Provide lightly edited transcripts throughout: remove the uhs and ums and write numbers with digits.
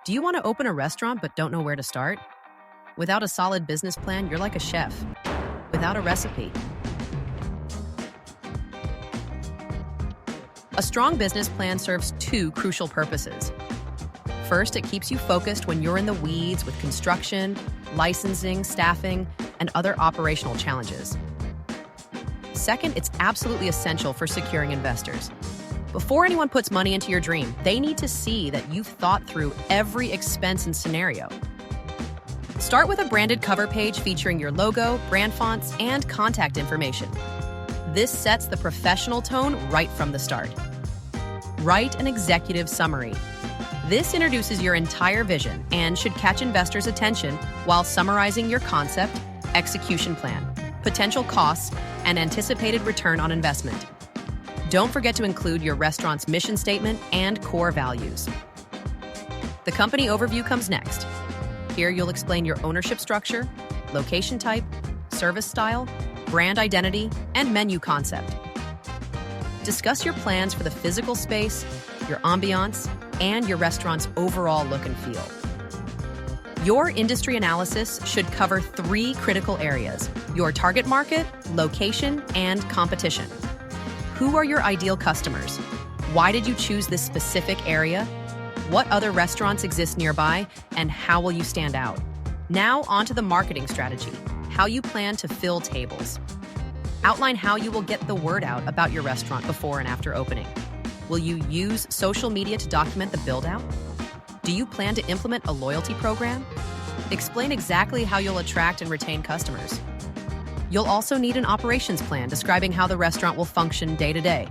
Do you want to open a restaurant but don't know where to start? Without a solid business plan, you're like a chef without a recipe. A strong business plan serves two crucial purposes. First, it keeps you focused when you're in the weeds with construction, licensing, staffing, and other operational challenges. Second, it's absolutely essential for securing investors. Before anyone puts money into your dream, they need to see that you've thought through every expense and scenario. Start with a branded cover page featuring your logo, brand fonts, and contact information. This sets the professional tone right from the start. Write an executive summary. This introduces your entire vision and should catch investors' attention while summarizing your concept, execution plan, potential costs, and anticipated return on investment. Don't forget to include your restaurant's mission statement and core values. The company overview comes next. Here you'll explain your ownership structure, location type, service style, brand identity, and menu concept. Discuss your plans for the physical space, your ambiance, and your restaurant's overall look and feel. Your industry analysis should cover three critical areas: your target market, location, and competition. Who are your ideal customers? Why did you choose this specific area? What other restaurants exist nearby, and how will you stand out? Now onto the marketing strategy, how you plan to fill tables. Outline how you will get the word out about your restaurant before and after opening. Will you use social media to document the build-out? Do you plan to implement a loyalty program? Explain exactly how you'll attract and retain customers. You'll also need an operations plan describing how the restaurant will function day to day.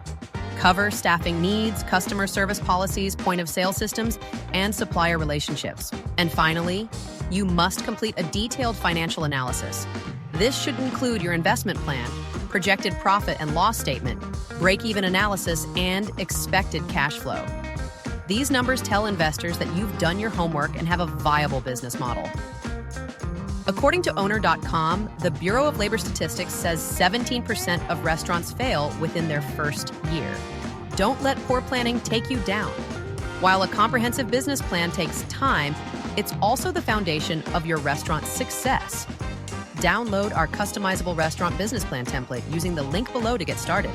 Cover staffing needs, customer service policies, point-of-sale systems, and supplier relationships. And finally, you must complete a detailed financial analysis. This should include your investment plan, projected profit and loss statement, break-even analysis, and expected cash flow. These numbers tell investors that you've done your homework and have a viable business model. According to Owner.com, the Bureau of Labor Statistics says 17% of restaurants fail within their first year. Don't let poor planning take you down. While a comprehensive business plan takes time, it's also the foundation of your restaurant's success. Download our customizable restaurant business plan template using the link below to get started.